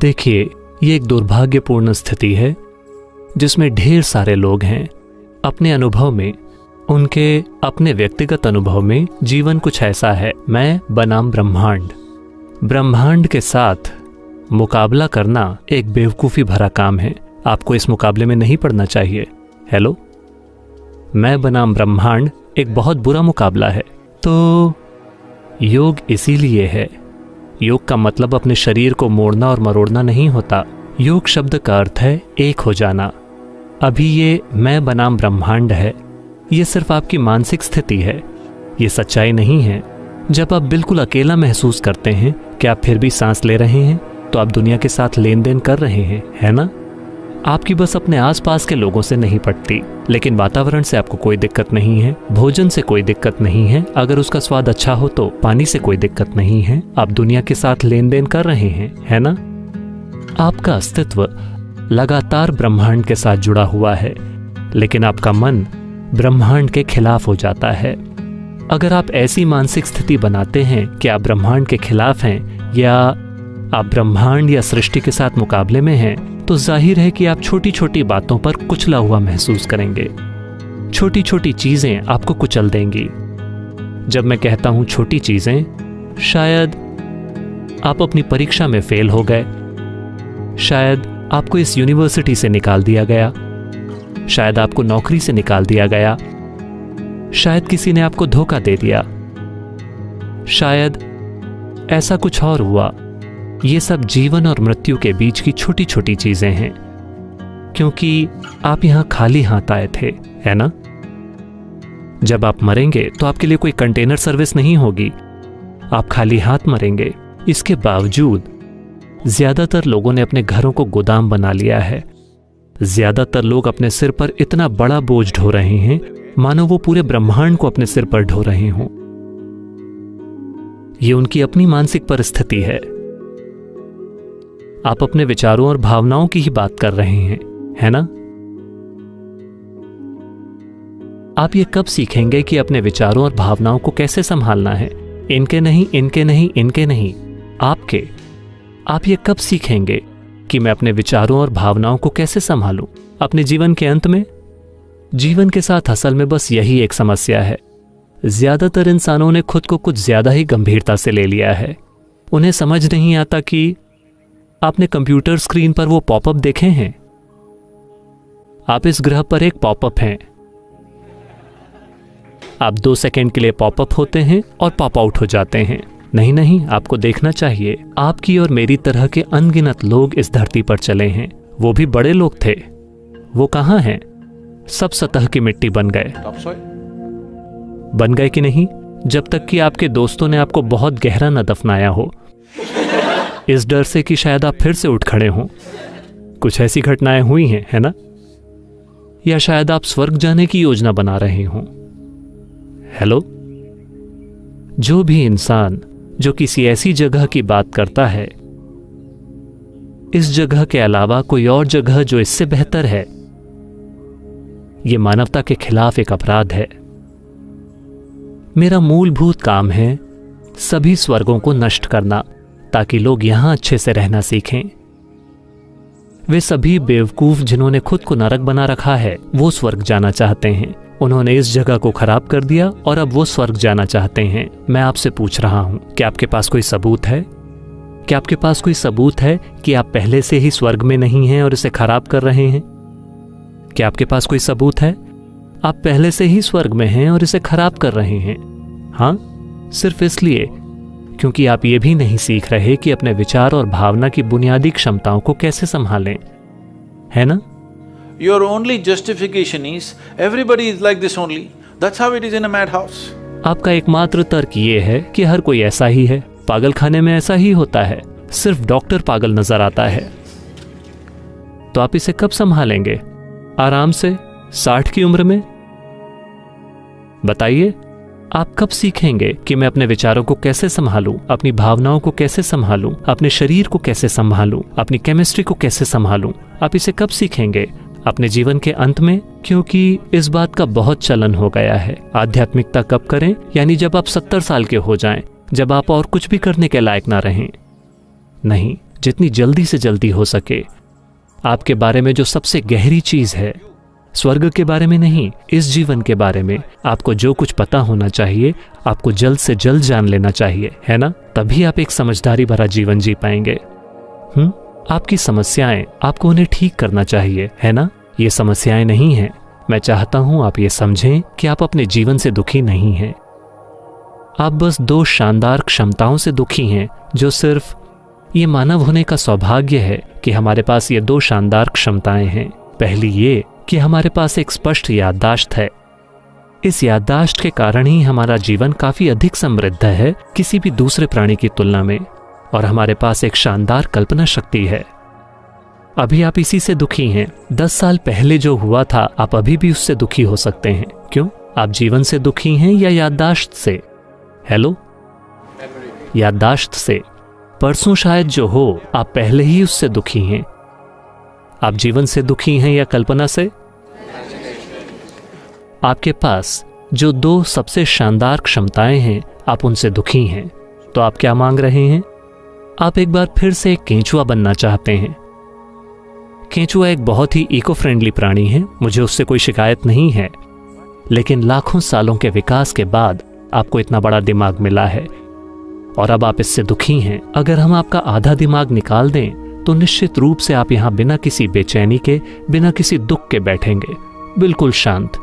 देखिए, ये एक दुर्भाग्यपूर्ण स्थिति है जिसमें ढेर सारे लोग हैं अपने अनुभव में, उनके अपने व्यक्तिगत अनुभव में जीवन कुछ ऐसा है, मैं बनाम ब्रह्मांड। ब्रह्मांड के साथ मुकाबला करना एक बेवकूफ़ी भरा काम है। आपको इस मुकाबले में नहीं पड़ना चाहिए। हेलो, मैं बनाम ब्रह्मांड एक बहुत बुरा मुकाबला है। तो योग इसीलिए है। योग का मतलब अपने शरीर को मोड़ना और मरोड़ना नहीं होता। योग शब्द का अर्थ है एक हो जाना। अभी ये मैं बनाम ब्रह्मांड है, ये सिर्फ आपकी मानसिक स्थिति है, ये सच्चाई नहीं है। जब आप बिल्कुल अकेला महसूस करते हैं कि आप फिर भी सांस ले रहे हैं, तो आप दुनिया के साथ लेन देन कर रहे हैं, है ना? आपकी बस अपने आसपास के लोगों से नहीं पटती, लेकिन वातावरण से आपको कोई दिक्कत नहीं है, भोजन से कोई दिक्कत नहीं है, अगर उसका स्वाद अच्छा हो तो पानी से कोई दिक्कत नहीं है। आप दुनिया के साथ लेन देन कर रहे हैं, है ना? आपका अस्तित्व लगातार ब्रह्मांड के साथ जुड़ा हुआ है, लेकिन आपका मन ब्रह्मांड के खिलाफ हो जाता है। अगर आप ऐसी मानसिक स्थिति बनाते हैं कि आप ब्रह्मांड के खिलाफ हैं या आप ब्रह्मांड या सृष्टि के साथ मुकाबले में हैं, तो जाहिर है कि आप छोटी छोटी बातों पर कुचला हुआ महसूस करेंगे। छोटी छोटी चीजें आपको कुचल देंगी। जब मैं कहता हूं छोटी चीजें, शायद आप अपनी परीक्षा में फेल हो गए, शायद आपको इस यूनिवर्सिटी से निकाल दिया गया, शायद आपको नौकरी से निकाल दिया गया, शायद किसी ने आपको धोखा दे दिया, शायद ऐसा कुछ और हुआ। ये सब जीवन और मृत्यु के बीच की छोटी छोटी चीजें हैं, क्योंकि आप यहां खाली हाथ आए थे, है ना? जब आप मरेंगे तो आपके लिए कोई कंटेनर सर्विस नहीं होगी, आप खाली हाथ मरेंगे। इसके बावजूद ज्यादातर लोगों ने अपने घरों को गोदाम बना लिया है। ज्यादातर लोग अपने सिर पर इतना बड़ा बोझ ढो रहे हैं मानो वो पूरे ब्रह्मांड को अपने सिर पर ढो रहे हों। ये उनकी अपनी मानसिक परिस्थिति है। आप अपने विचारों और भावनाओं की ही बात कर रहे हैं, है ना? आप ये कब सीखेंगे कि अपने विचारों और भावनाओं को कैसे संभालना है? इनके नहीं, इनके नहीं, इनके नहीं, आपके। आप ये कब सीखेंगे कि मैं अपने विचारों और भावनाओं को कैसे संभालूं? अपने जीवन के अंत में? जीवन के साथ असल में बस यही एक समस्या है। ज्यादातर इंसानों ने खुद को कुछ ज्यादा ही गंभीरता से ले लिया है। उन्हें समझ नहीं आता कि आपने कंप्यूटर स्क्रीन पर वो पॉपअप देखे हैं? आप इस ग्रह पर एक पॉपअप हैं। आप 2 सेकंड के लिए पॉपअप होते हैं और पॉप आउट हो जाते हैं। नहीं नहीं, आपको देखना चाहिए। आपकी और मेरी तरह के अनगिनत लोग इस धरती पर चले हैं। वो भी बड़े लोग थे। वो कहाँ हैं? सब सतह की मिट्टी बन गए। बन गए कि नहीं? जब तक कि आपके दोस्तों ने आपको बहुत गहरा न दफनाया हो, इस डर से कि शायद आप फिर से उठ खड़े हों। कुछ ऐसी घटनाएं हुई हैं, है ना? या शायद आप स्वर्ग जाने की योजना बना रहे हों। हेलो, जो भी इंसान जो किसी ऐसी जगह की बात करता है, इस जगह के अलावा कोई और जगह जो इससे बेहतर है, यह मानवता के खिलाफ एक अपराध है। मेरा मूलभूत काम है सभी स्वर्गों को नष्ट करना, ताकि लोग यहां अच्छे से रहना सीखें। वे सभी बेवकूफ जिन्होंने खुद को नरक बना रखा है, वो स्वर्ग जाना चाहते हैं। उन्होंने इस जगह को खराब कर दिया और अब वो स्वर्ग जाना चाहते हैं। मैं आपसे पूछ रहा हूं, क्या आपके पास कोई सबूत है? क्या आपके पास कोई सबूत है कि आप पहले से ही स्वर्ग में नहीं हैं और इसे खराब कर रहे हैं? क्या आपके पास कोई सबूत है आप पहले से ही स्वर्ग में हैं और इसे खराब कर रहे हैं? हां, सिर्फ इसलिए क्योंकि आप ये भी नहीं सीख रहे कि अपने विचार और भावना की बुनियादी क्षमताओं को कैसे संभालें, है ना? Your only justification is everybody is like this only. That's how it is in a madhouse. आपका एकमात्र तर्क ये है कि हर कोई ऐसा ही है, पागलखाने में ऐसा ही होता है, सिर्फ डॉक्टर पागल नजर आता है। तो आप इसे कब संभालेंगे? आराम से 60 की उम्र में? बताइए, आप कब सीखेंगे कि मैं अपने विचारों को कैसे संभालूं, अपनी भावनाओं को कैसे संभालूं, अपने शरीर को कैसे संभालूं, अपनी केमिस्ट्री को कैसे संभालूं? आप इसे कब सीखेंगे? अपने जीवन के अंत में? क्योंकि इस बात का बहुत चलन हो गया है। आध्यात्मिकता कब करें? यानी जब आप 70 साल के हो जाएं, जब आप और कुछ भी करने के लायक ना रहें। नहीं, जितनी जल्दी से जल्दी हो सके। आपके बारे में जो सबसे गहरी चीज है, स्वर्ग के बारे में नहीं, इस जीवन के बारे में आपको जो कुछ पता होना चाहिए, आपको जल्द से जल्द जान लेना चाहिए, है ना? तभी आप एक समझदारी भरा जीवन जी पाएंगे। आपकी समस्याएं, आपको उन्हें ठीक करना चाहिए, है ना? ये समस्याएं नहीं हैं। मैं चाहता हूं आप ये समझें कि आप अपने जीवन से दुखी नहीं हैं। आप बस 2 शानदार क्षमताओं से दुखी हैं, जो सिर्फ ये मानव होने का सौभाग्य है कि हमारे पास ये 2 शानदार क्षमताएं हैं। पहली ये कि हमारे पास एक स्पष्ट याददाश्त है। इस याददाश्त के कारण ही हमारा जीवन काफी अधिक समृद्ध है किसी भी दूसरे प्राणी की तुलना में, और हमारे पास एक शानदार कल्पना शक्ति है। अभी आप इसी से दुखी हैं। 10 साल पहले जो हुआ था, आप अभी भी उससे दुखी हो सकते हैं। क्यों? आप जीवन से दुखी हैं या याददाश्त से? हेलो? याददाश्त से। परसों शायद जो हो, आप पहले ही उससे दुखी हैं। आप जीवन से दुखी हैं या कल्पना से? आपके पास जो 2 सबसे शानदार क्षमताएं हैं, आप उनसे दुखी हैं। तो आप क्या मांग रहे हैं? आप एक बार फिर से एक केंचुआ बनना चाहते हैं। केंचुआ एक बहुत ही इको फ्रेंडली प्राणी है, मुझे उससे कोई शिकायत नहीं है। लेकिन लाखों सालों के विकास के बाद आपको इतना बड़ा दिमाग मिला है और अब आप इससे दुखी हैं। अगर हम आपका आधा दिमाग निकाल दें तो निश्चित रूप से आप यहां बिना किसी बेचैनी के, बिना किसी दुख के बैठेंगे, बिल्कुल शांत।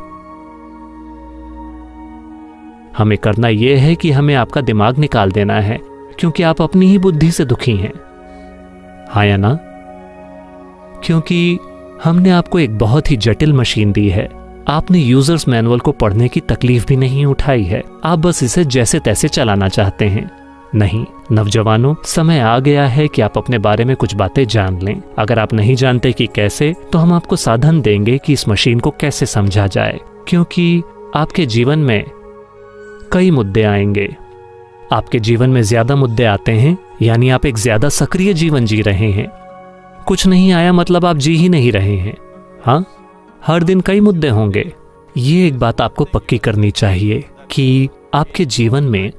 हमें करना यह है कि हमें आपका दिमाग निकाल देना है, क्योंकि आप अपनी ही बुद्धि से दुखी हैं। हाँ या ना? क्योंकि हमने आपको एक बहुत ही जटिल मशीन दी है। आपने यूजर्स मैनुअल को पढ़ने की तकलीफ भी नहीं उठाई है। आप बस इसे जैसे तैसे चलाना चाहते हैं। नहीं नौजवानों, समय आ गया है कि आप अपने बारे में कुछ बातें जान लें। अगर आप नहीं जानते कि कैसे, तो हम आपको साधन देंगे कि इस मशीन को कैसे समझा जाए। क्योंकि आपके जीवन में कई मुद्दे आएंगे। आपके जीवन में ज्यादा मुद्दे आते हैं, यानी आप एक ज्यादा सक्रिय जीवन जी रहे हैं। कुछ नहीं आया मतलब आप जी ही नहीं रहे हैं। हाँ, हर दिन कई मुद्दे होंगे। ये एक बात आपको पक्की करनी चाहिए कि आपके जीवन में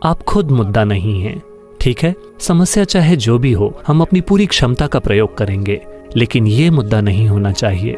आप खुद मुद्दा नहीं हैं। ठीक है, समस्या चाहे जो भी हो, हम अपनी पूरी क्षमता का प्रयोग करेंगे, लेकिन ये मुद्दा नहीं होना चाहिए।